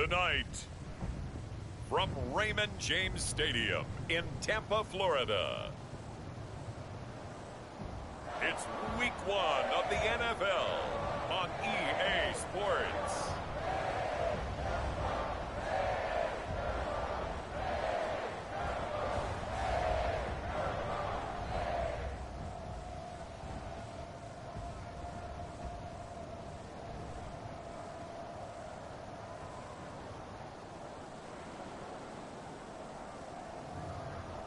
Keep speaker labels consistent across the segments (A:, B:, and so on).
A: Tonight, from Raymond James Stadium in Tampa, Florida, it's Week 1 of the NFL on EA Sports.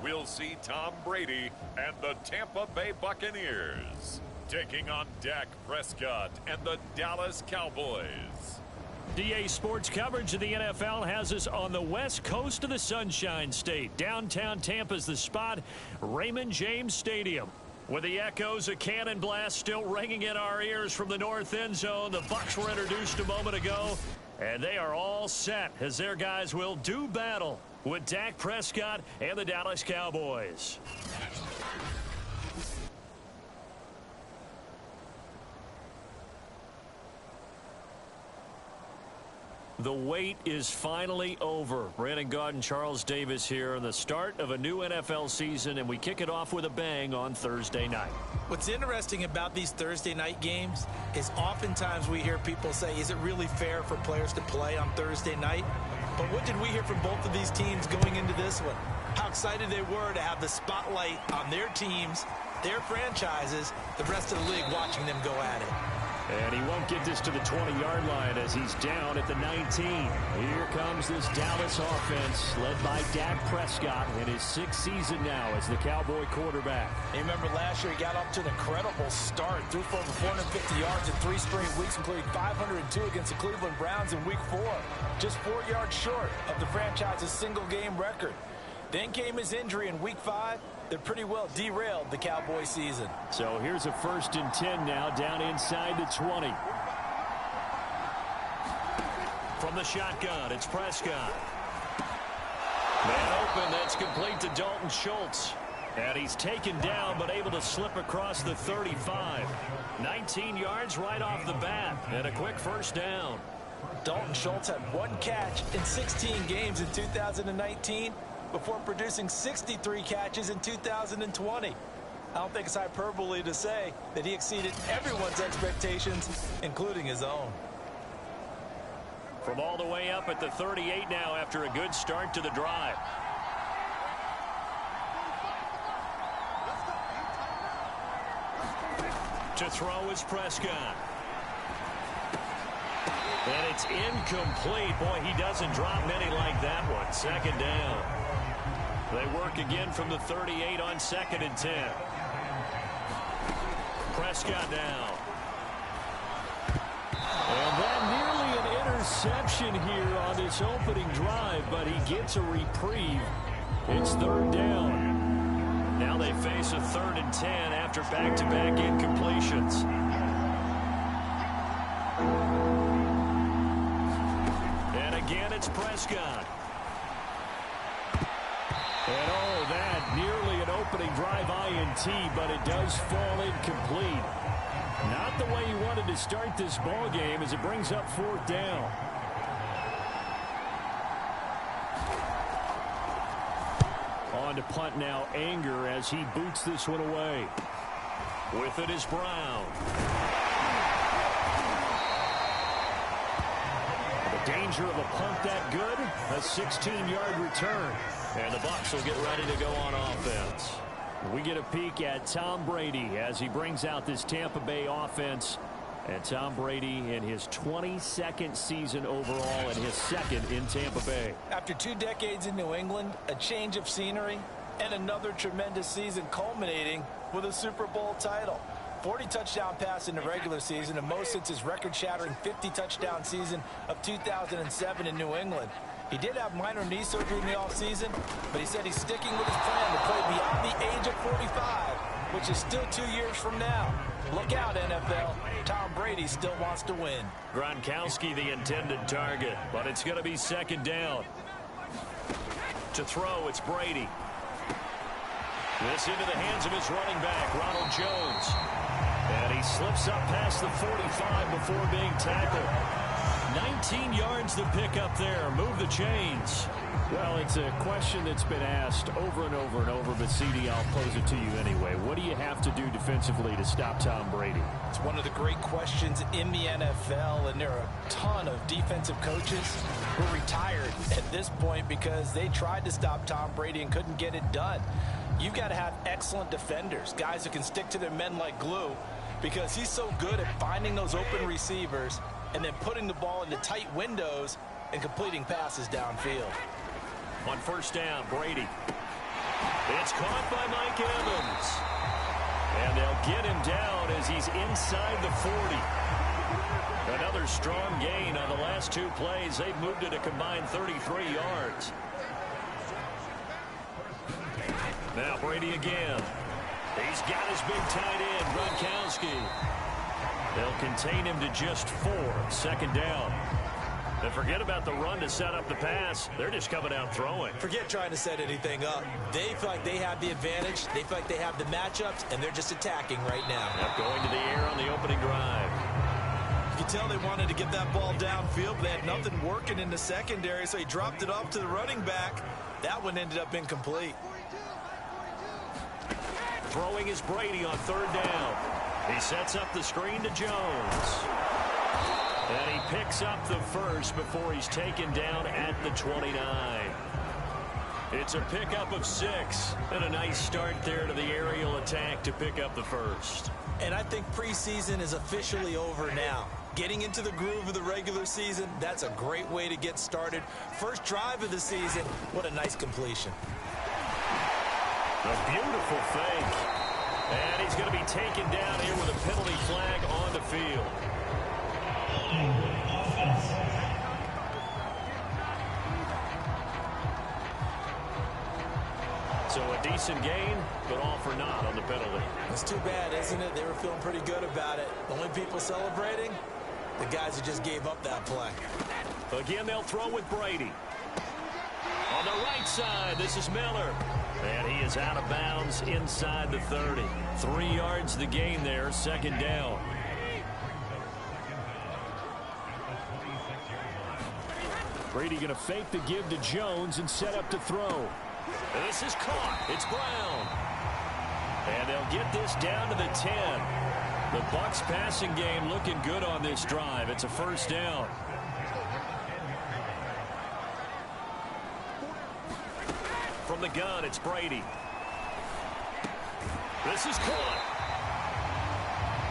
A: We'll see Tom Brady and the Tampa Bay Buccaneers taking on Dak Prescott and the Dallas Cowboys.
B: EA Sports coverage of the NFL has us on the west coast of the Sunshine State. Downtown Tampa's the spot, Raymond James Stadium. With the echoes of cannon blast still ringing in our ears from the north end zone, the Bucs were introduced a moment ago, and they are all set as their guys will do battle with Dak Prescott and the Dallas Cowboys. The wait is finally over. Brandon Gaudin and Charles Davis here on the start of a new NFL season, and we kick it off with a bang on Thursday night.
C: What's interesting about these Thursday night games is oftentimes we hear people say, is it really fair for players to play on Thursday night? But what did we hear from both of these teams going into this one? How excited they were to have the spotlight on their teams, their franchises, the rest of the league watching them go at it.
B: And he won't get this to the 20-yard line as he's down at the 19. Here comes this Dallas offense led by Dak Prescott in his sixth season now as the Cowboy quarterback.
C: And remember last year he got up to an incredible start, threw for over 450 yards in 3 straight weeks, including 502 against the Cleveland Browns in Week 4. Just 4 yards short of the franchise's single-game record. Then came his injury in Week 5. That pretty well derailed the Cowboy season.
B: So here's a 1st and 10 now down inside the 20. From the shotgun, it's Prescott. Man open, that's complete to Dalton Schultz. And he's taken down but able to slip across the 35. 19 yards right off the bat and a quick first down.
C: Dalton Schultz had 1 catch in 16 games in 2019. Before producing 63 catches in 2020. I don't think it's hyperbole to say that he exceeded everyone's expectations, including his own.
B: From all the way up at the 38 now after a good start to the drive. To throw is Prescott. And it's incomplete. Boy, he doesn't drop many like that one. 2nd down. They work again from the 38 on 2nd and 10. Prescott now. And that nearly an interception here on this opening drive, but he gets a reprieve. It's 3rd down. Now they face a 3rd and 10 after back-to-back incompletions. And again, it's Prescott. And oh, that nearly an opening drive INT, but it does fall incomplete. Not the way you wanted to start this ball game as it brings up 4th down. On to punt now, Anger as he boots this one away. With it is Brown. The danger of a punt that good, a 16-yard return. And the Bucs will get ready to go on offense. We get a peek at Tom Brady as he brings out this Tampa Bay offense. And Tom Brady in his 22nd season overall and his 2nd in Tampa Bay.
C: After 2 decades in New England, a change of scenery, and another tremendous season culminating with a Super Bowl title. 40 touchdown pass in the regular season, and most since his record-shattering 50-touchdown season of 2007 in New England. He did have minor knee surgery in the offseason, but he said he's sticking with his plan to play beyond the age of 45, which is still 2 years from now. Look out, NFL. Tom Brady still wants to win.
B: Gronkowski the intended target, but it's going to be 2nd down. To throw, it's Brady. This into the hands of his running back, Ronald Jones. And he slips up past the 45 before being tackled. 19 yards to pick up there. Move the chains.
D: Well, it's a question that's been asked over and over and over, but CD, I'll pose it to you anyway. What do you have to do defensively to stop Tom Brady?
C: It's one of the great questions in the NFL, and there are a ton of defensive coaches who are retired at this point because they tried to stop Tom Brady and couldn't get it done. You've got to have excellent defenders, guys who can stick to their men like glue, because he's so good at finding those open receivers and then putting the ball into tight windows and completing passes downfield.
B: On first down, Brady. It's caught by Mike Evans. And they'll get him down as he's inside the 40. Another strong gain on the last two plays. They've moved it a combined 33 yards. Now Brady again. He's got his big tight end, Gronkowski. They'll contain him to just 4. Second down. And forget about the run to set up the pass. They're just coming out throwing.
C: Forget trying to set anything up. They feel like they have the advantage. They feel like they have the matchups, and they're just attacking right now.
B: Yep, going to the air on the opening drive.
C: You can tell they wanted to get that ball downfield, but they had nothing working in the secondary, so he dropped it off to the running back. That one ended up incomplete.
B: Throwing is Brady on third down. He sets up the screen to Jones. And he picks up the first before he's taken down at the 29. It's a pickup of 6. And a nice start there to the aerial attack to pick up the first.
C: And I think preseason is officially over now. Getting into the groove of the regular season, that's a great way to get started. First drive of the season, what a nice completion.
B: A beautiful fake. And he's going to be taken down here with a penalty flag on the field. So a decent gain, but all for naught on the penalty.
C: It's too bad, isn't it? They were feeling pretty good about it. The only people celebrating, the guys who just gave up that play.
B: Again, they'll throw with Brady. On the right side, this is Miller. And he is out of bounds inside the 30. 3 yards the gain there, second down.
D: Brady going to fake the give to Jones and set up to throw.
B: This is caught. It's Brown. And they'll get this down to the 10. The Bucs passing game looking good on this drive. It's a first down. From the gun, it's Brady. This is caught.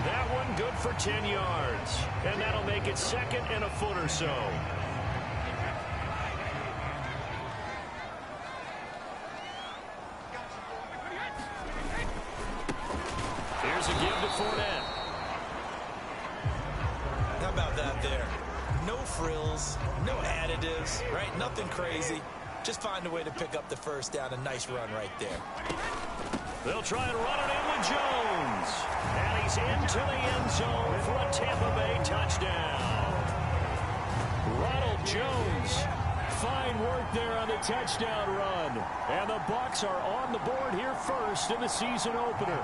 B: That one good for 10 yards. And that'll make it second and a foot or so. Here's a give to Fournette.
C: How about that there? No frills, no additives, right? Nothing crazy. Just find a way to pick up the first down. A nice run right there.
B: They'll try and run it in with Jones. And he's into the end zone for a Tampa Bay touchdown. Ronald Jones. Fine work there on the touchdown run. And the Bucs are on the board here first in the season opener.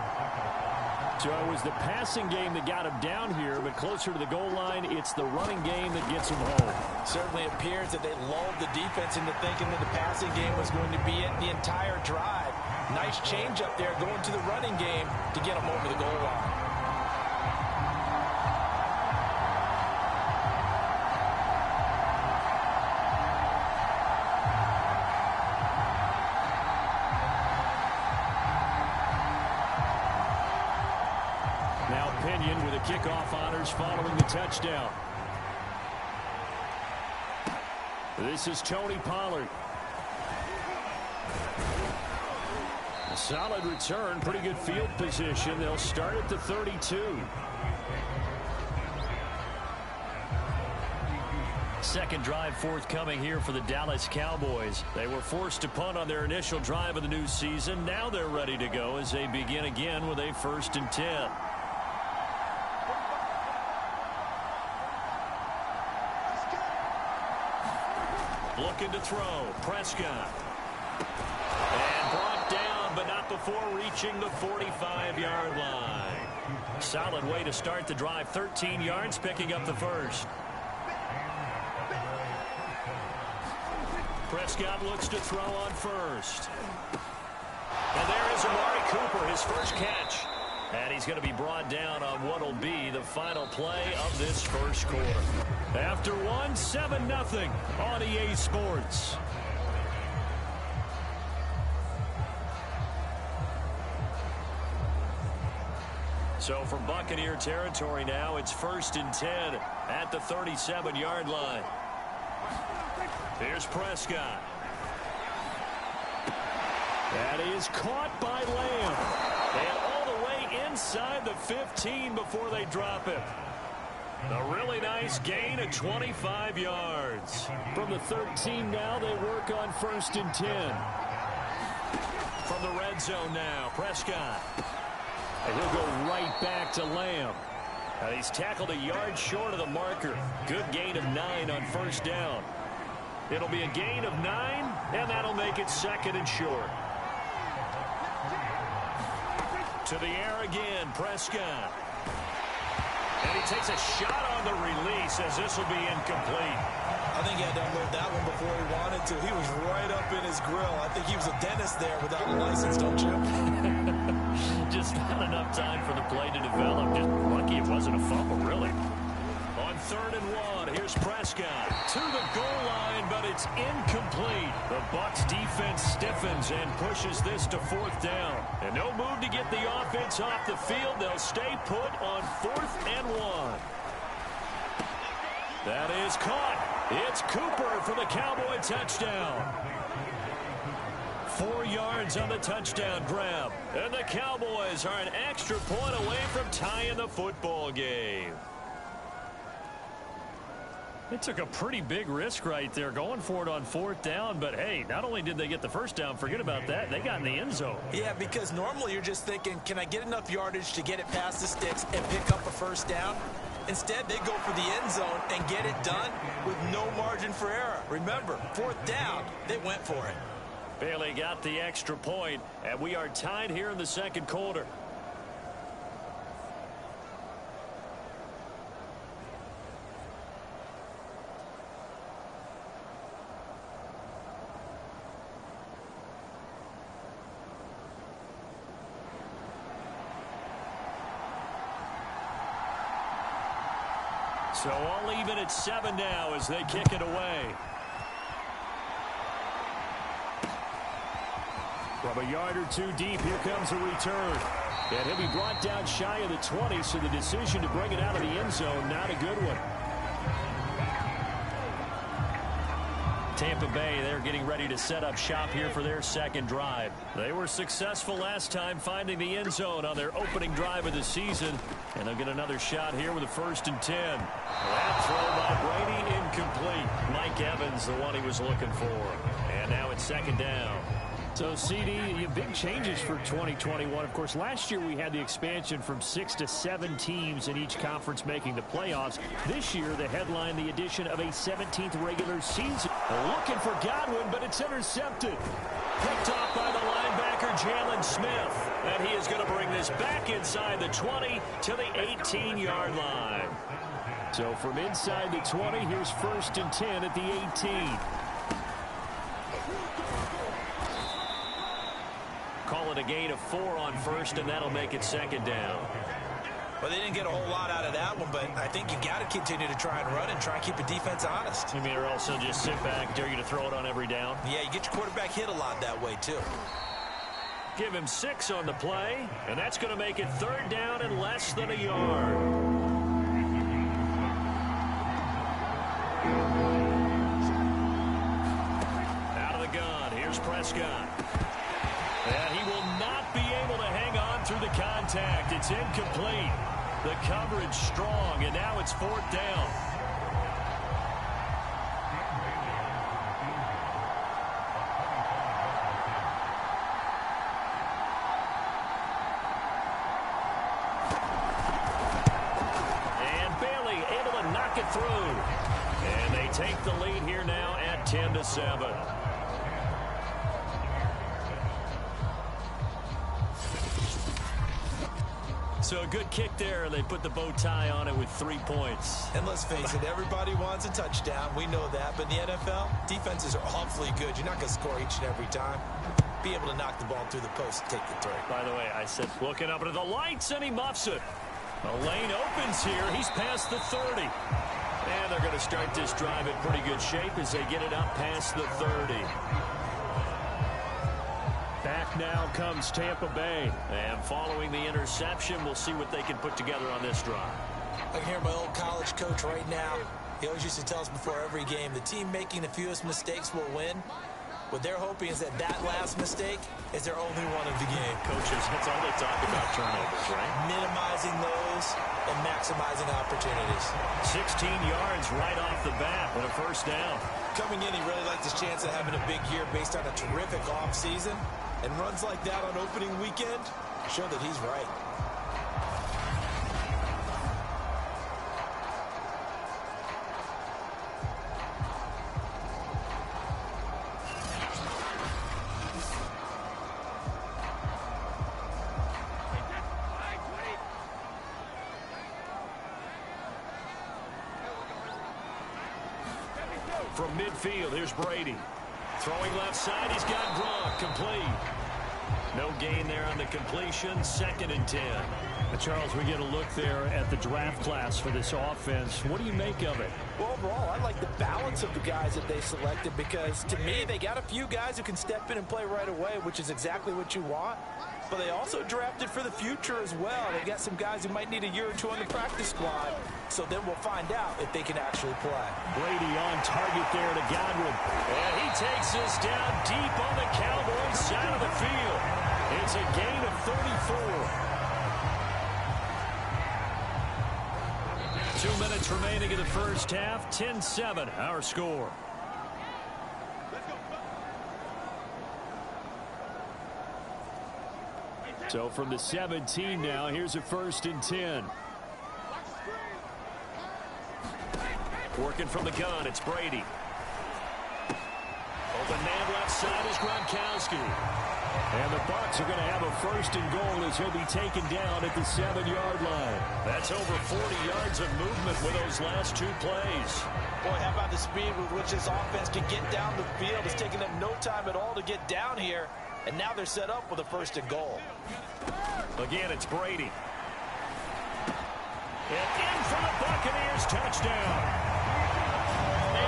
B: So it was the passing game that got him down here, but closer to the goal line, it's the running game that gets him home.
C: Certainly appears that they lulled the defense into thinking that the passing game was going to be it the entire drive. Nice change up there going to the running game to get them over the goal line.
B: With the kickoff honors following the touchdown. This is Tony Pollard. A solid return, pretty good field position. They'll start at the 32. Second drive forthcoming here for the Dallas Cowboys. They were forced to punt on their initial drive of the new season. Now they're ready to go as they begin again with a 1st and 10. Looking to throw. Prescott. And brought down, but not before reaching the 45-yard line. Solid way to start the drive. 13 yards, picking up the first. Prescott looks to throw on first. And there is Amari Cooper, his first catch. And he's going to be brought down on what will be the final play of this first quarter. After one, 7-0 on EA Sports. So from Buccaneer territory now, it's 1st and 10 at the 37-yard line. Here's Prescott. That is caught by Lamb. And all the way inside the 15 before they drop it. A really nice gain of 25 yards.
D: From the 13 now, they work on 1st and 10.
B: From the red zone now, Prescott.
D: And he'll go right back to Lamb.
B: And he's tackled a yard short of the marker. Good gain of 9 on 1st down. It'll be a gain of 9, and that'll make it 2nd and short. To the air again, Prescott. And he takes a shot on the release as this will be incomplete.
C: I think he had to unload that one before he wanted to. He was right up in his grill. I think he was a dentist there without a license, don't you?
B: Just not enough time for the play to develop. Just lucky it wasn't a fumble, really. On 3rd and 1, here's Prescott to the goal line, but it's incomplete. The Bucs defense stiffens and pushes this to 4th down. And no move to get the offense off the field. They'll stay put on 4th and 1. That is caught. It's Cooper for the Cowboy touchdown. 4 yards on the touchdown grab. And the Cowboys are an extra point away from tying the football game. They took a pretty big risk right there going for it on 4th down. But, hey, not only did they get the first down, forget about that, they got in the end zone.
C: Yeah, because normally you're just thinking, can I get enough yardage to get it past the sticks and pick up a first down? Instead, they go for the end zone and get it done with no margin for error. Remember, 4th down, they went for it.
B: Bailey got the extra point, and we are tied here in the 2nd quarter. So all even at 7 now as they kick it away.
D: From a yard or 2 deep, here comes a return. And he'll be brought down shy of the 20, so the decision to bring it out of the end zone, not a good one.
B: Tampa Bay, they're getting ready to set up shop here for their 2nd drive. They were successful last time finding the end zone on their opening drive of the season. And they'll get another shot here with a 1st and 10. That throw by Brady incomplete. Mike Evans, the one he was looking for. And now it's 2nd down.
D: So, CD, big changes for 2021. Of course, last year we had the expansion from 6 to 7 teams in each conference making the playoffs. This year, the headline, the addition of a 17th regular season. Looking for Godwin, but it's intercepted.
B: Picked off by the linebacker, Jalen Smith. And he is going to bring this back inside the 20 to the 18-yard line.
D: So, from inside the 20, here's 1st and 10 at the 18.
B: Call it a gain of 4 on 1st, and that'll make it 2nd down.
C: Well, they didn't get a whole lot out of that one, but I think you got to continue to try and run and try and keep the defense honest.
B: You mean, or also just sit back, dare you to throw it on every down?
C: Yeah, you get your quarterback hit a lot that way, too.
B: Give him 6 on the play, and that's going to make it 3rd down and less than a yard. Out of the gun, here's Prescott. And he will not be able to hang on through the contact. It's incomplete. The coverage strong, and now it's 4th down. And Bailey able to knock it through. And they take the lead here now at 10-7. So a good kick there, and they put the bow tie on it with 3 points.
C: And let's face it, everybody wants a touchdown. We know that. But in the NFL, defenses are awfully good. You're not going to score each and every time. Be able to knock the ball through the post and take the three.
B: By the way, I said looking up into the lights, and he muffs it. The lane opens here. He's past the 30. And they're going to start this drive in pretty good shape as they get it up past the 30.
D: Back now comes Tampa Bay.
B: And following the interception, we'll see what they can put together on this drive.
C: I can hear my old college coach right now. He always used to tell us before every game, the team making the fewest mistakes will win. What they're hoping is that last mistake is their only one of the game.
B: Coaches, that's all they talk about, turnovers, right?
C: Minimizing those and maximizing opportunities.
B: 16 yards right off the bat with a first down.
C: Coming in, he really liked his chance of having a big year based on a terrific offseason. And runs like that on opening weekend show that he's right.
B: From midfield, here's Brady. Throwing left side, he's got Gronk, complete. No gain there on the completion, 2nd and 10.
D: Charles, we get a look there at the draft class for this offense. What do you make of it?
C: Well, overall, I like the balance of the guys that they selected because, to me, they got a few guys who can step in and play right away, which is exactly what you want. But they also drafted for the future as well. They've got some guys who might need a year or two on the practice squad, so then we'll find out if they can actually play.
D: Brady on target there to Godwin.
B: And he takes this down deep on the Cowboys side of the field. It's a gain of 34. 2 minutes remaining in the first half. 10-7, our score.
D: So from the 17 now, here's a 1st and 10.
B: Working from the gun, it's Brady. Open man left side is Gronkowski.
D: And the Bucs are going to have a 1st and goal as he'll be taken down at the 7-yard line.
B: That's over 40 yards of movement with those last 2 plays.
C: Boy, how about the speed with which this offense can get down the field? It's taken them no time at all to get down here. And now they're set up with a 1st and goal.
B: Again, it's Brady. And in for the Buccaneers, touchdown.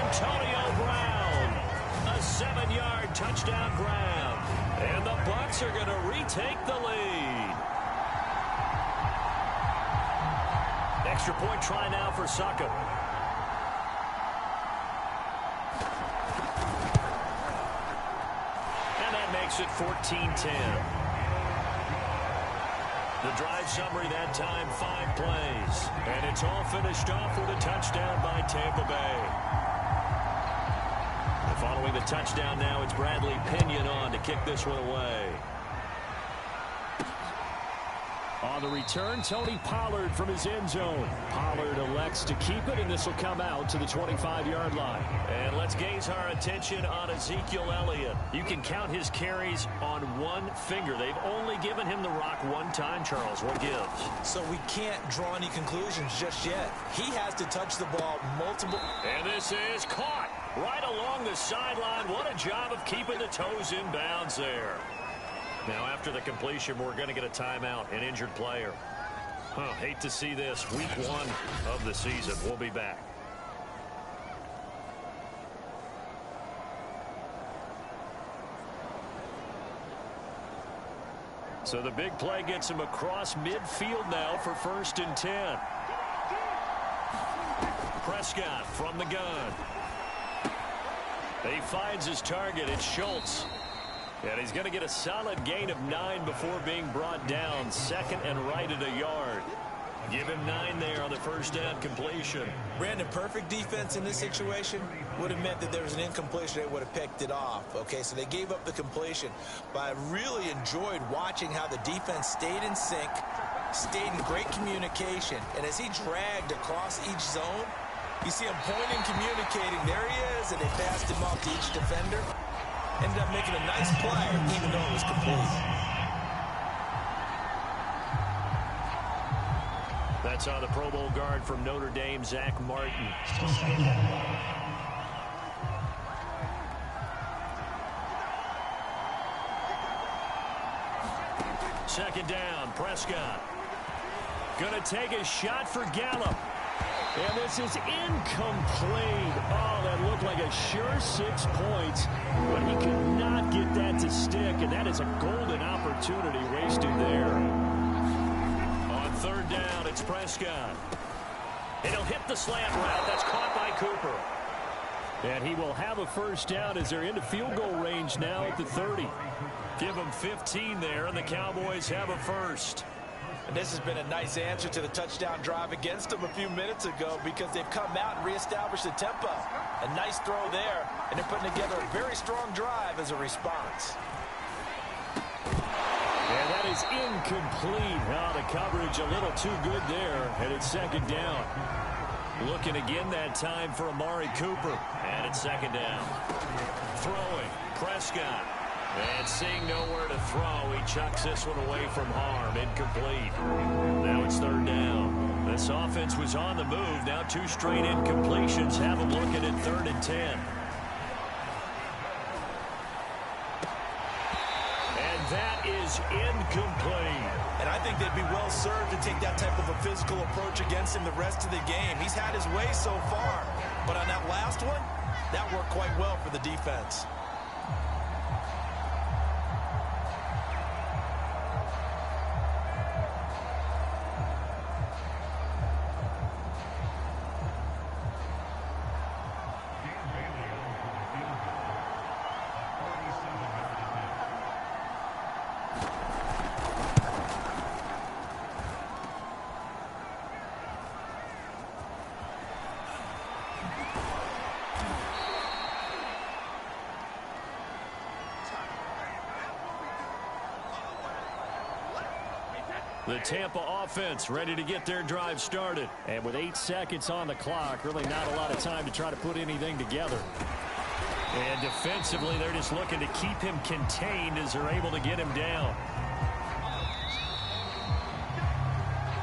B: Antonio Brown. A 7-yard touchdown grab. And the Bucs are going to retake the lead. Extra point try now for Saka. And that makes it 14-10. The drive summary that time, 5 plays. And it's all finished off with a touchdown by Tampa Bay. And following the touchdown now, it's Bradley Pinion on to kick this one away.
D: On the return, Tony Pollard from his end zone. Pollard elects to keep it, and this will come out to the 25-yard line.
B: And let's gaze our attention on Ezekiel Elliott. You can count his carries on one finger. They've only given him the rock one time, Charles. What gives?
C: So we can't draw any conclusions just yet. He has to touch the ball multiple.
B: And this is caught right along the sideline. What a job of keeping the toes in bounds there. Now, after the completion, we're going to get a timeout, an injured player. Hate to see this. Week 1 of the season. We'll be back. So the big play gets him across midfield now for 1st and 10. Prescott from the gun. He finds his target. It's Schultz. And he's going to get a solid gain of 9 before being brought down. 2nd and right at a yard. Give him 9 there on the first down completion.
C: Brandon, perfect defense in this situation would have meant that there was an incompletion. They would have picked it off. Okay, so they gave up the completion. But I really enjoyed watching how the defense stayed in sync, stayed in great communication. And as he dragged across each zone, you see him pointing, communicating. There he is, and they passed him off to each defender. Ended up making a nice play, even though it was complete.
B: That's on the Pro Bowl guard from Notre Dame, Zach Martin. Second down, Prescott. Gonna take a shot for Gallup.
D: And this is incomplete. Oh, that looked like a sure 6 points, but he could not get that to stick, and that is a golden opportunity wasted there.
B: On third down, it's Prescott. And he'll hit the slant route. That's caught by Cooper.
D: And he will have a first down as they're into field goal range now at the 30.
B: Give them 15 there, and the Cowboys have a first.
C: And this has been a nice answer to the touchdown drive against them a few minutes ago because they've come out and reestablished the tempo. A nice throw there, and they're putting together a very strong drive as a response.
D: And that is incomplete. Oh, the coverage a little too good there, and it's second down.
B: Looking again that time for Amari Cooper. And it's second down. Throwing, Prescott. And seeing nowhere to throw, he chucks this one away from harm. Incomplete. Now it's third down. This offense was on the move. Now 2 straight incompletions have them looking at 3rd and 10. And that is incomplete.
C: And I think they'd be well served to take that type of a physical approach against him the rest of the game. He's had his way so far. But on that last one, that worked quite well for the defense.
B: The Tampa offense ready to get their drive started.
D: And with 8 seconds on the clock, really not a lot of time to try to put anything together.
B: And defensively, they're just looking to keep him contained as they're able to get him down.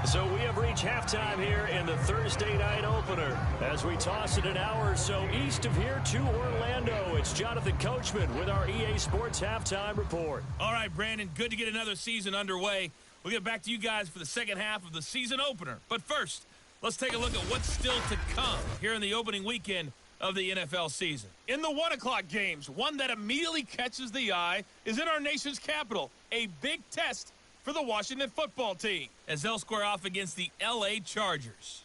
B: So we have reached halftime here in the Thursday night opener. As we toss it an hour or so east of here to Orlando, it's Jonathan Coachman with our EA Sports Halftime Report.
E: All right, Brandon, good to get another season underway. We'll get back to you guys for the second half of the season opener. But first, let's take a look at what's still to come here in the opening weekend of the NFL season. In the 1 o'clock games, one that immediately catches the eye is in our nation's capital, a big test for the Washington football team as they'll square off against the L.A. Chargers.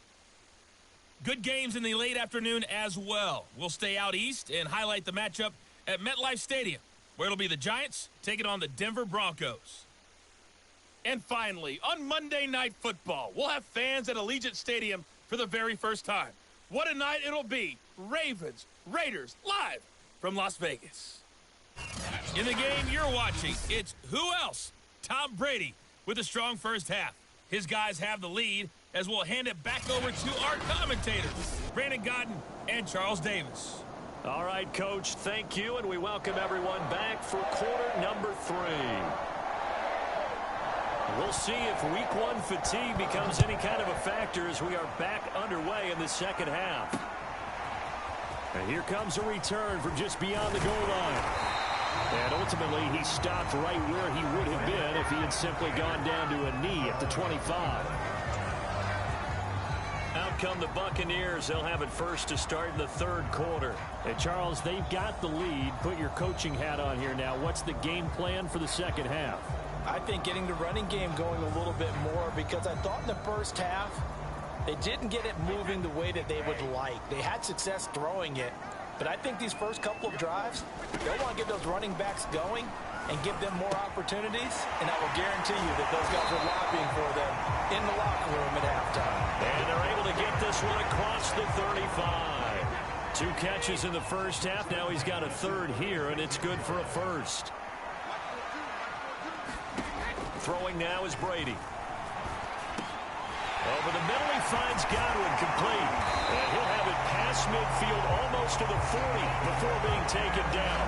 E: Good games in the late afternoon as well. We'll stay out east and highlight the matchup at MetLife Stadium, where it'll be the Giants taking on the Denver Broncos. And finally, on Monday Night Football, we'll have fans at Allegiant Stadium for the very first time. What a night it'll be. Ravens, Raiders, live from Las Vegas. In the game you're watching, it's who else? Tom Brady with a strong first half. His guys have the lead as we'll hand it back over to our commentators, Brandon Godden and Charles Davis.
B: All right, Coach, thank you, and we welcome everyone back for quarter number 3. We'll see if week 1 fatigue becomes any kind of a factor as we are back underway in the second half. And here comes a return from just beyond the goal line. And ultimately, he stopped right where he would have been if he had simply gone down to a knee at the 25. Out come the Buccaneers. They'll have it first to start in the 3rd quarter.
D: And Charles, they've got the lead. Put your coaching hat on here now. What's the game plan for the second half?
C: I think getting the running game going a little bit more because I thought in the first half they didn't get it moving the way that they would like. They had success throwing it, but I think these first couple of drives, they'll want to get those running backs going and give them more opportunities, and I will guarantee you that those guys are lobbying for them in the locker room at halftime.
B: And they're able to get this one across the 35. 2 catches in the first half. Now he's got a 3rd here, and it's good for a first. Throwing now is Brady. Over the middle, he finds Godwin complete. And he'll have it past midfield almost to the 40 before being taken down.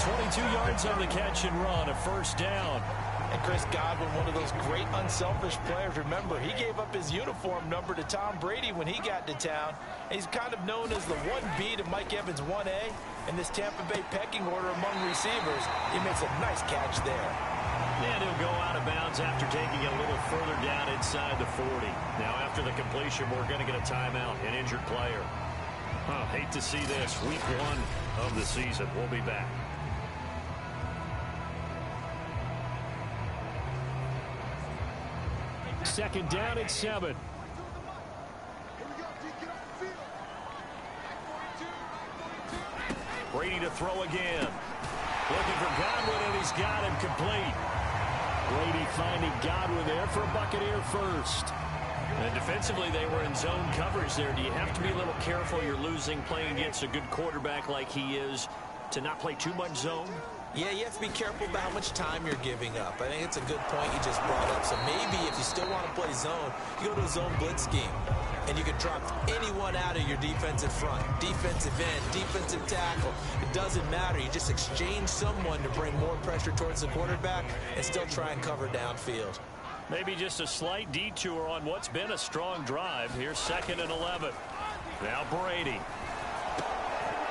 B: 22 yards on the catch and run, a first down.
C: And Chris Godwin, one of those great unselfish players. Remember, he gave up his uniform number to Tom Brady when he got to town. And he's kind of known as the 1B to Mike Evans' 1A in this Tampa Bay pecking order among receivers. He makes a nice catch there.
B: And he'll go out of bounds after taking it a little further down inside the 40. Now, after the completion, we're going to get a timeout, an injured player. Hate to see this. Week 1 of the season. We'll be back.
D: Second down at 7.
B: Brady to throw again. Looking for Godwin, and he's got him complete.
D: Brady finding Godwin there for a Buccaneer first.
B: And defensively, they were in zone coverage there. Do you have to be a little careful? You're losing playing against a good quarterback like he is to not play too much zone?
C: Yeah, you have to be careful about how much time you're giving up. I think it's a good point you just brought up. So maybe if you still want to play zone, you go to a zone blitz scheme. And you can drop anyone out of your defensive front. Defensive end, defensive tackle. It doesn't matter. You just exchange someone to bring more pressure towards the quarterback and still try and cover downfield.
B: Maybe just a slight detour on what's been a strong drive. Here's 2nd and 11. Now Brady.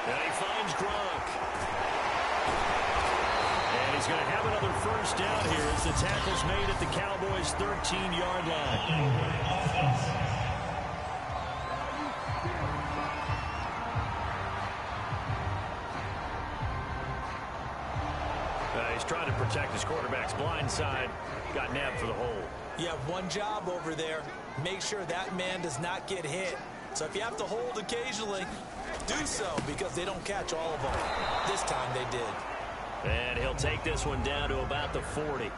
B: And he finds Gronk. And he's going to have another first down here as the tackle's made at the Cowboys' 13-yard line. He's trying to protect his quarterback's blind side. Got nabbed for the hold.
C: You have one job over there. Make sure that man does not get hit. So if you have to hold occasionally, do so because they don't catch all of them. This time they did.
B: And he'll take this one down to about the 40.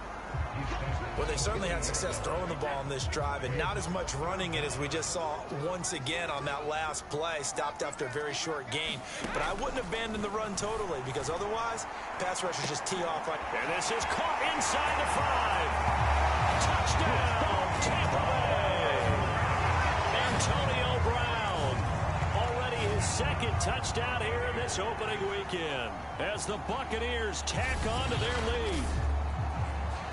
C: Well, they certainly had success throwing the ball on this drive and not as much running it as we just saw once again on that last play. Stopped after a very short gain. But I wouldn't abandon the run totally because otherwise, pass rushers just tee off.
B: And this is caught inside the 5. Touchdown, Tampa Bay. Antonio Brown. Already his 2nd touchdown here in this opening weekend as the Buccaneers tack on to their lead.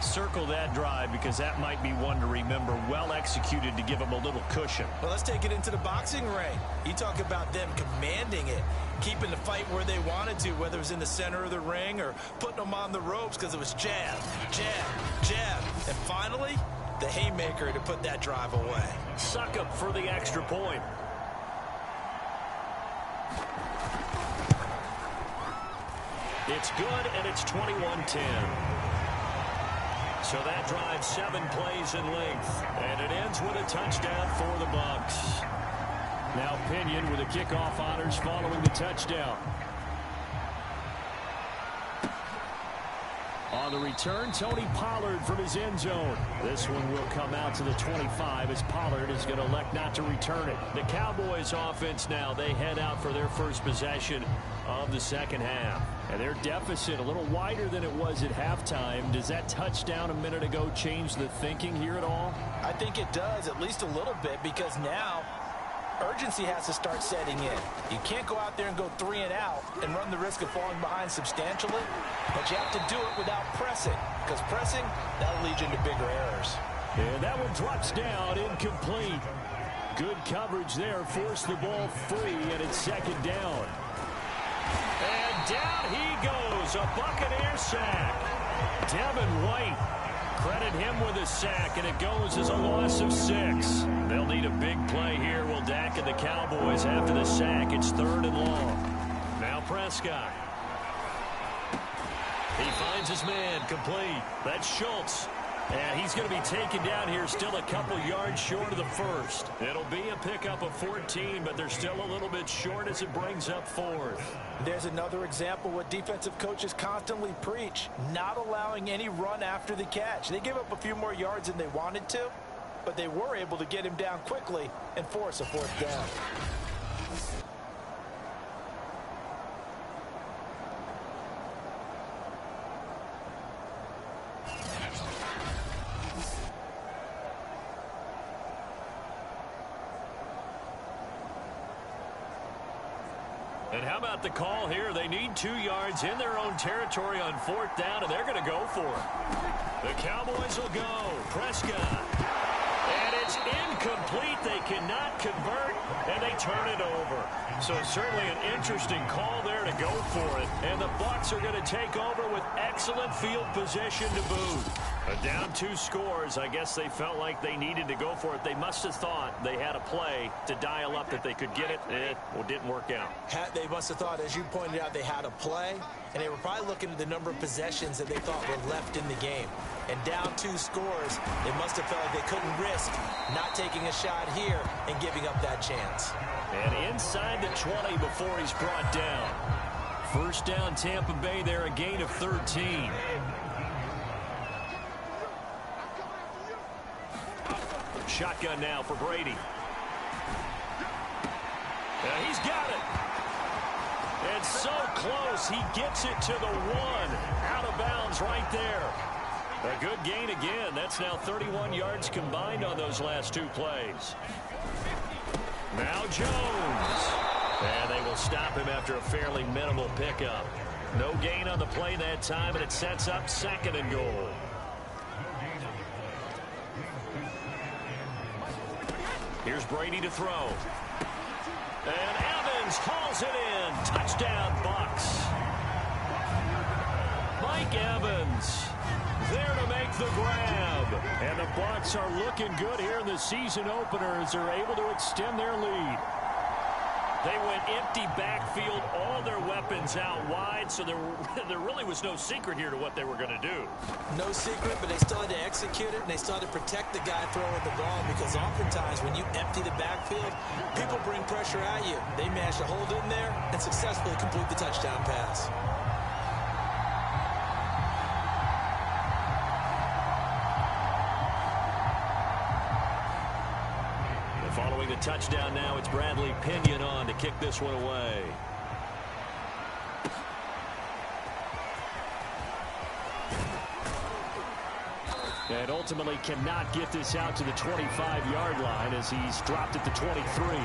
B: Circle that drive because that might be one to remember. Well executed to give them a little cushion.
C: Well, let's take it into the boxing ring. You talk about them commanding it, keeping the fight where they wanted to, whether it was in the center of the ring or putting them on the ropes because it was jab, jab, jab. And finally, the haymaker to put that drive away.
B: Suck up for the extra point. It's good, and it's 21-10. So that drives 7 plays in length, and it ends with a touchdown for the Bucs.
D: Now Pinion with the kickoff honors following the touchdown. On the return, Tony Pollard from his end zone. This one will come out to the 25 as Pollard is going to elect not to return it. The Cowboys offense now, they head out for their first possession of the second half. And their deficit a little wider than it was at halftime. Does that touchdown a minute ago change the thinking here at all?
C: I think it does, at least a little bit, because now urgency has to start setting in. You can't go out there and go 3 and out and run the risk of falling behind substantially, but you have to do it without pressing, because pressing, that'll lead you into bigger errors.
D: And that one drops down, incomplete. Good coverage there, forced the ball free, and it's 2nd down.
B: And down he goes, a Buccaneer sack. Devin White, credit him with a sack, and it goes as a loss of 6. They'll need a big play here. Will Dak and the Cowboys after the sack. It's 3rd and long. Now Prescott. He finds his man, complete. That's Schultz. And he's going to be taken down here, still a couple yards short of the first. It'll be a pickup of 14, but they're still a little bit short as it brings up 4th.
C: There's another example what defensive coaches constantly preach, not allowing any run after the catch. They gave up a few more yards than they wanted to, but they were able to get him down quickly and force a 4th down.
B: And how about the call here? They need 2 yards in their own territory on 4th down, and they're going to go for it. The Cowboys will go. Prescott. And it's incomplete. They cannot convert, and they turn it over. So certainly an interesting call there to go for it. And the Bucs are going to take over with excellent field position to boot. Down 2 scores. I guess they felt like they needed to go for it. They must have thought they had a play to dial up that they could get it. It didn't work out.
C: They must have thought, as you pointed out, they had a play, and they were probably looking at the number of possessions that they thought were left in the game. And down 2 scores, they must have felt like they couldn't risk not taking a shot here and giving up that chance.
B: And inside the 20 before he's brought down. First down, Tampa Bay there, a gain of 13. Shotgun now for Brady. He's got it. And so close, he gets it to the 1. Out of bounds right there. A good gain again. That's now 31 yards combined on those last 2 plays. Now Jones. And they will stop him after a fairly minimal pickup. No gain on the play that time, and it sets up 2nd and goal. Here's Brady to throw. And Evans hauls it in. Touchdown, Bucs. Mike Evans there to make the grab. And the Bucs are looking good here in the season opener as they're able to extend their lead. They went empty backfield, all their weapons out wide, so there really was no secret here to what they were going to do.
C: No secret, but they still had to execute it, and they still had to protect the guy throwing the ball, because oftentimes when you empty the backfield, people bring pressure at you. They managed to hold in there and successfully complete the touchdown pass.
B: Following the touchdown now, it's Bradley Pinion on to kick this one away. And ultimately cannot get this out to the 25-yard line as he's dropped at the 23.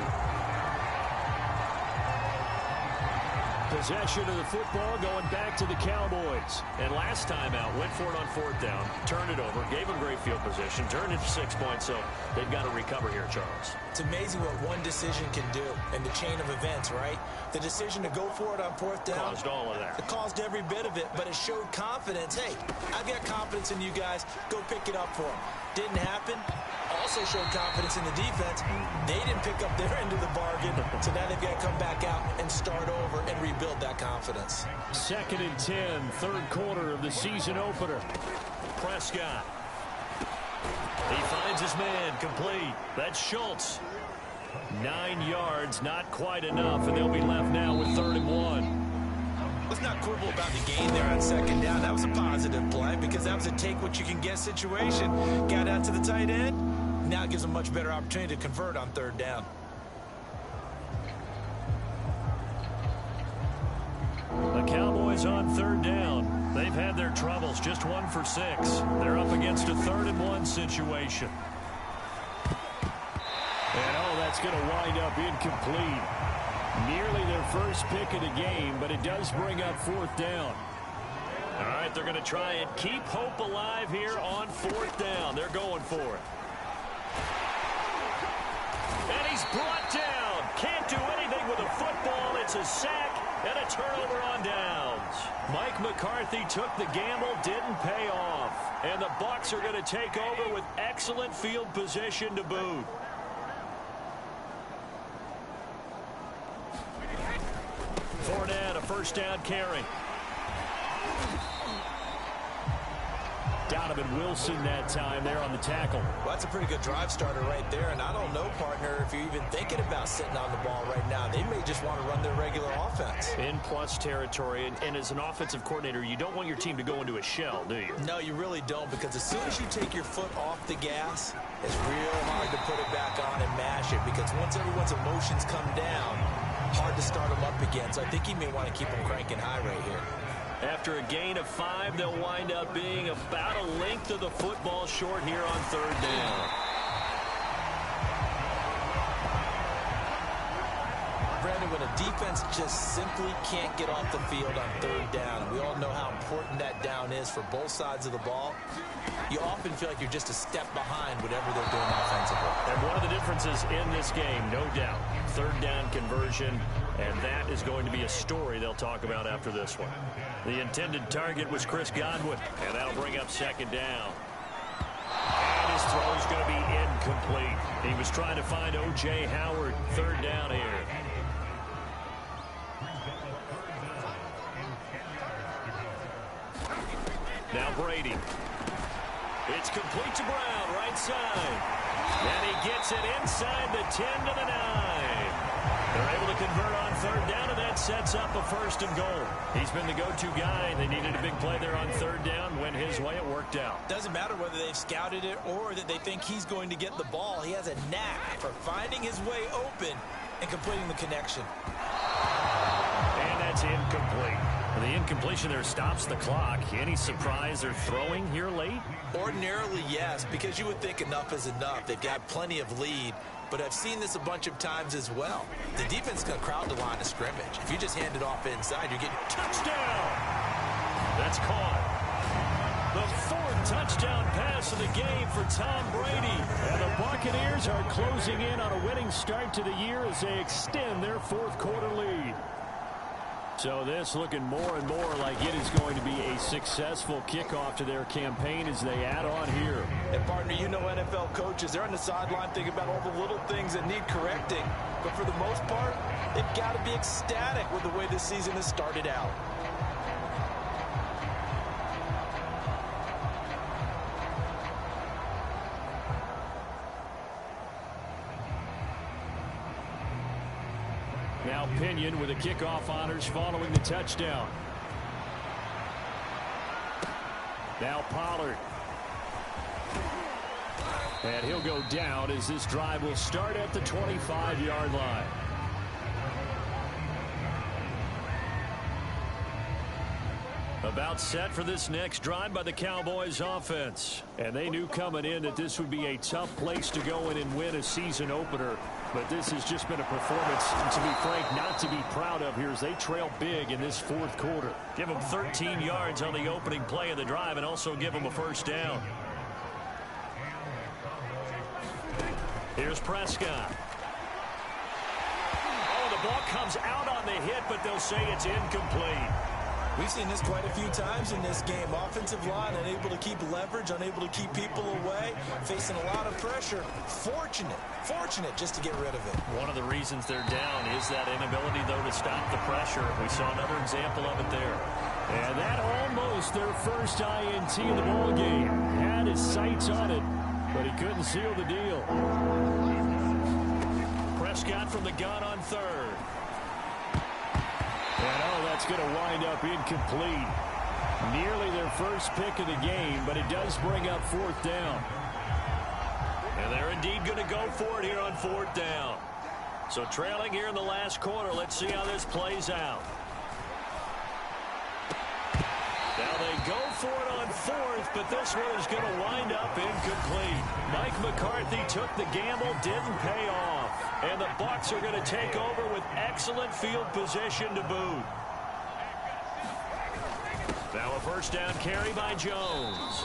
B: Possession of the football going back to the Cowboys. And last time out, went for it on 4th down, turned it over, gave them great field position, turned it for 6 points, so they've got to recover here, Charles.
C: It's amazing what one decision can do in the chain of events, right? The decision to go for it on 4th down.
B: Caused all of that.
C: It caused every bit of it, but it showed confidence. Hey, I've got confidence in you guys. Go pick it up for them. Didn't happen. Also showed confidence in the defense. They didn't pick up their end of the bargain, so now they've got to come back out and start over and rebuild that confidence.
B: 2nd and 10, 3rd quarter of the season opener. Prescott. He finds his man, complete. That's Schultz. 9 yards, not quite enough, and they'll be left now with 3rd and 1.
C: Let's not quibble about the gain there on 2nd down. That was a positive play because that was a take-what-you-can-get situation. Got out to the tight end. Now it gives them a much better opportunity to convert on 3rd down.
B: The Cowboys on 3rd down. They've had their troubles, just 1 for 6. They're up against a 3rd and 1 situation. And that's going to wind up incomplete. Nearly their first pick of the game, but it does bring up 4th down. All right, they're going to try and keep hope alive here on 4th down. They're going for it. And he's brought down. Can't do anything with a football. It's a sack and a turnover on downs. Mike McCarthy took the gamble, didn't pay off. And the Bucs are going to take over with excellent field position to boot. Fournette, a 1st down carry. Donovan Wilson that time there on the tackle.
C: Well, that's a pretty good drive starter right there. And I don't know, partner, if you're even thinking about sitting on the ball right now. They may just want to run their regular offense.
B: In plus territory. And as an offensive coordinator, you don't want your team to go into a shell, do you?
C: No, you really don't, because as soon as you take your foot off the gas, it's real hard to put it back on and mash it. Because once everyone's emotions come down, hard to start them up again. So I think you may want to keep them cranking high right here.
B: After a gain of 5, they'll wind up being about a length of the football short here on 3rd down.
C: Brandon, when a a defense just simply can't get off the field on third down. And we all know how important that down is for both sides of the ball. You often feel like you're just a step behind whatever they're doing offensively.
B: And one of the differences in this game, no doubt, third down conversion, and that is going to be a story they'll talk about after this one. The intended target was Chris Godwin, and that'll bring up second down. And his throw is going to be incomplete. He was trying to find O.J. Howard, third down here. Now Brady. It's complete to Brown, right side. And he gets it inside the 10 to the 9. They're able to convert on third down, and that sets up a first and goal. He's been the go-to guy. They needed a big play there on third down. Went his way. It worked out.
C: Doesn't matter whether they've scouted it or that they think he's going to get the ball. He has a knack for finding his way open and completing the connection.
B: And that's incomplete. The incompletion there stops the clock. Any surprise they're throwing here late?
C: Ordinarily, yes, because you would think enough is enough. They've got plenty of lead, but I've seen this a bunch of times as well. The defense is going to crowd the line of scrimmage. If you just hand it off inside, you're getting
B: touchdown. That's caught. The fourth touchdown pass of the game for Tom Brady.
D: And the Buccaneers are closing in on a winning start to the year as they extend their fourth quarter lead. So this looking more and more like it is going to be a successful kickoff to their campaign as they add on here.
C: And partner, you know NFL coaches, they're on the sideline thinking about all the little things that need correcting. But for the most part, they've got to be ecstatic with the way this season has started out.
D: Now Pinion with the kickoff honors following the touchdown. Now Pollard. And he'll go down as this drive will start at the 25-yard line.
B: About set for this next drive by the Cowboys offense.
D: And they knew coming in that this would be a tough place to go in and win a season opener. But this has just been a performance, to be frank, not to be proud of here as they trail big in this fourth quarter.
B: Give them 13 yards on the opening play of the drive and also give them a first down. Here's Prescott. Oh, the ball comes out on the hit, but they'll say it's incomplete.
C: We've seen this quite a few times in this game. Offensive line unable to keep leverage, unable to keep people away, facing a lot of pressure. Fortunate just to get rid of it.
B: One of the reasons they're down is that inability, though, to stop the pressure. We saw another example of it there.
D: And that almost their first INT in the ballgame. Had his sights on it, but he couldn't seal the deal.
B: Prescott from the gun on third.
D: And oh, that's going to wind up incomplete. Nearly their first pick of the game, but it does bring up fourth down.
B: And they're indeed going to go for it here on fourth down. So trailing here in the last quarter. Let's see how this plays out. Now they go for it on fourth, but this one is going to wind up incomplete. Mike McCarthy took the gamble, didn't pay off. And the Bucs are going to take over with excellent field position to boot. Now a first down carry by Jones.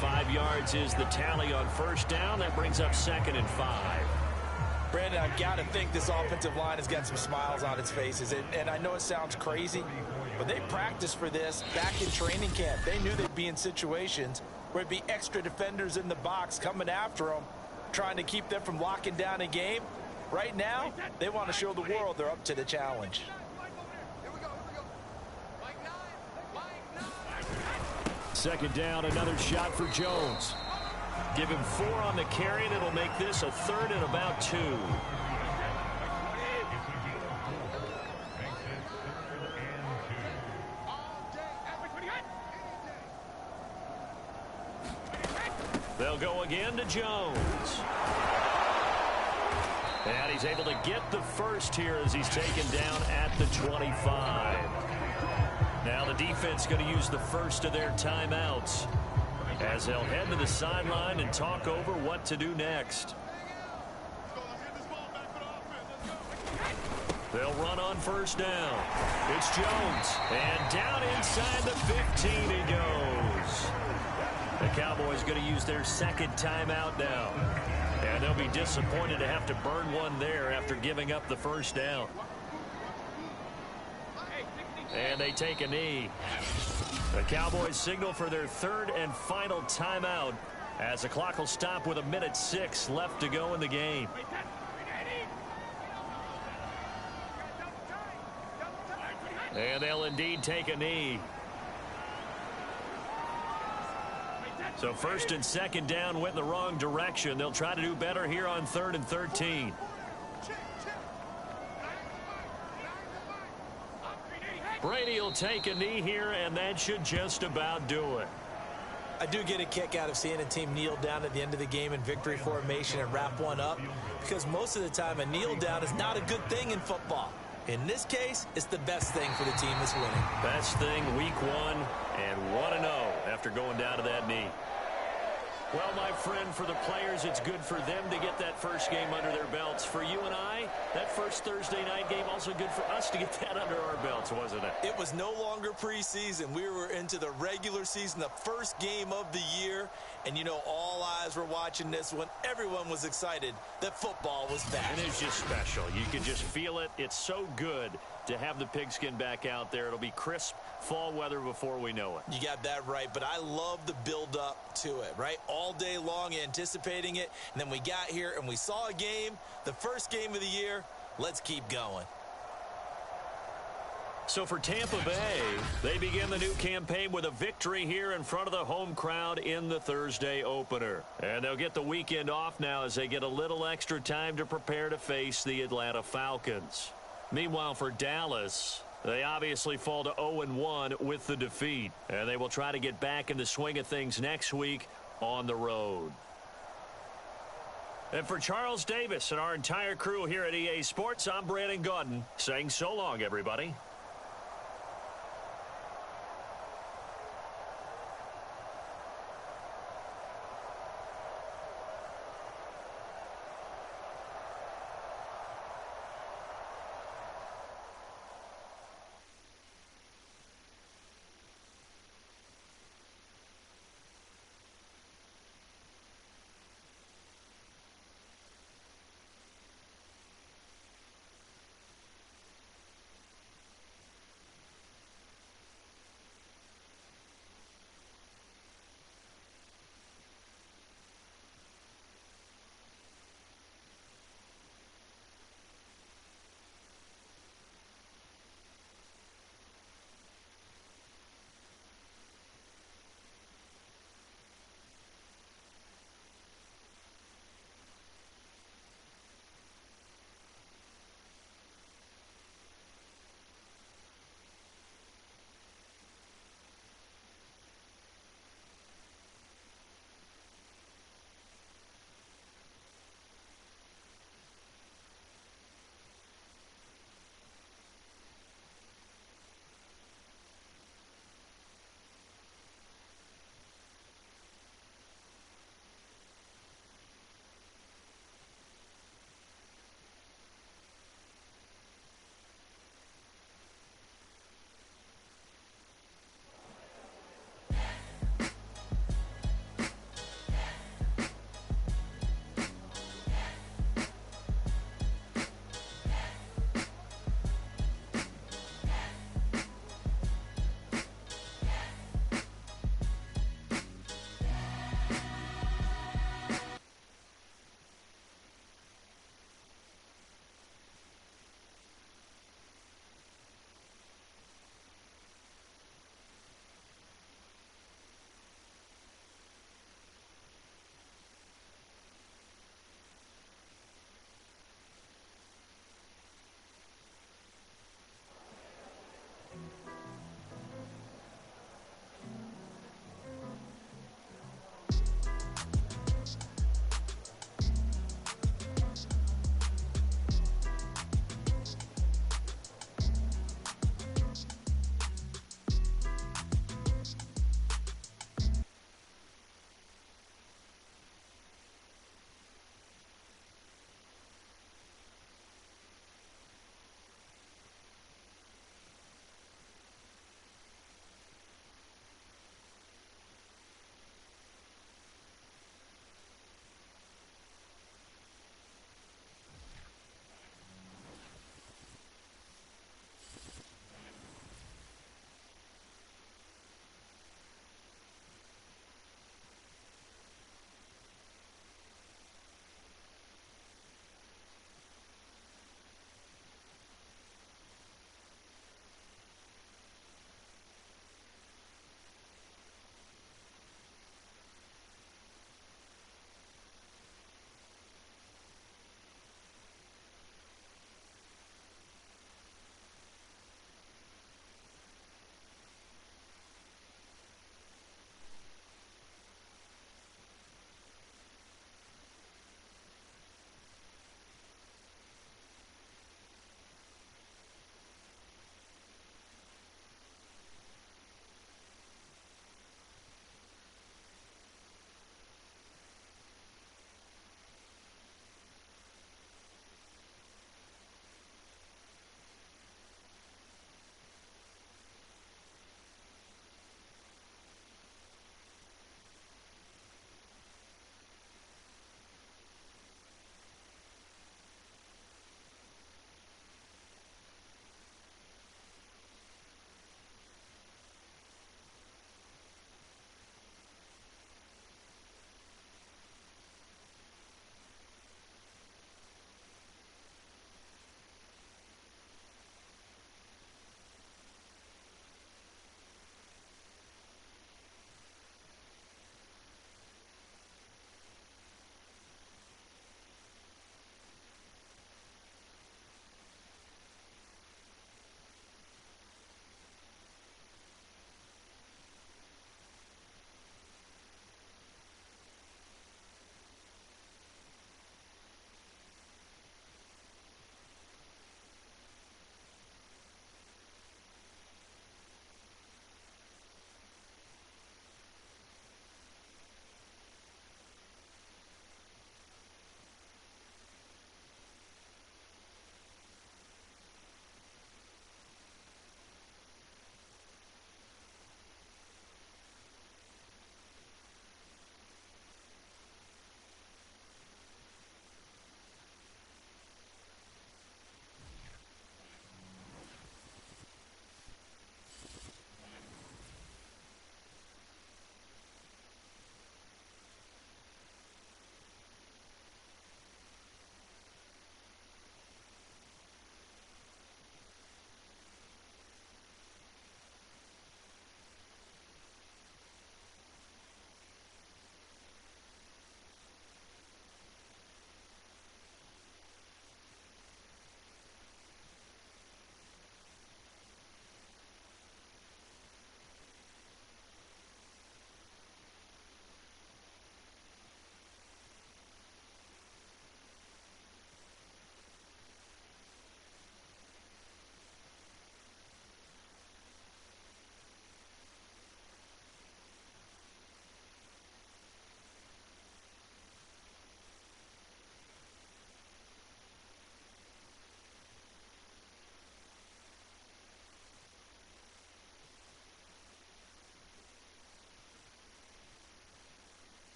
B: 5 yards is the tally on first down. That brings up 2nd and 5.
C: Brandon, I've got to think this offensive line has got some smiles on its faces. And I know it sounds crazy, but they practiced for this back in training camp. They knew they'd be in situations where it'd be extra defenders in the box coming after them, trying to keep them from locking down a game. Right now, they want to show the world they're up to the challenge.
D: Second down, another shot for Jones.
B: Give him 4 on the carry, and it'll make this a 3rd and about 2. They'll go again to Jones. And he's able to get the first here as he's taken down at the 25. Now the defense going to use the first of their timeouts as they'll head to the sideline and talk over what to do next. They'll run on first down. It's Jones. And down inside the 15 he goes. The Cowboys going to use their second timeout now. And they'll be disappointed to have to burn one there after giving up the first down. And they take a knee. The Cowboys signal for their third and final timeout as the clock will stop with 1:06 left to go in the game. And they'll indeed take a knee. So first and second down went in the wrong direction. They'll try to do better here on 3rd and 13. Brady will take a knee here, and that should just about do it.
C: I do get a kick out of seeing a team kneel down at the end of the game in victory formation and wrap one up, because most of the time a kneel down is not a good thing in football. In this case, it's the best thing for the team that's winning.
B: Best thing week 1 and 1-0 after going down to that knee. Well, my friend, for the players, it's good for them to get that first game under their belts. For you and I, that first Thursday night game, also good for us to get that under our belts, wasn't it?
C: It was no longer preseason. We were into the regular season, the first game of the year. And, you know, all eyes were watching this when everyone was excited that football was back.
B: And it's just special. You can just feel it. It's so good to have the pigskin back out there. It'll be crisp fall weather before we know it.
C: You got that right, but I love the build-up to it, right? All day long anticipating it, and then we got here and we saw a game, the first game of the year. Let's keep going.
B: So for Tampa Bay, they begin the new campaign with a victory here in front of the home crowd in the Thursday opener. And they'll get the weekend off now as they get a little extra time to prepare to face the Atlanta Falcons. Meanwhile, for Dallas, they obviously fall to 0-1 with the defeat. And they will try to get back in the swing of things next week on the road. And for Charles Davis and our entire crew here at EA Sports, I'm Brandon Gaudin saying so long, everybody.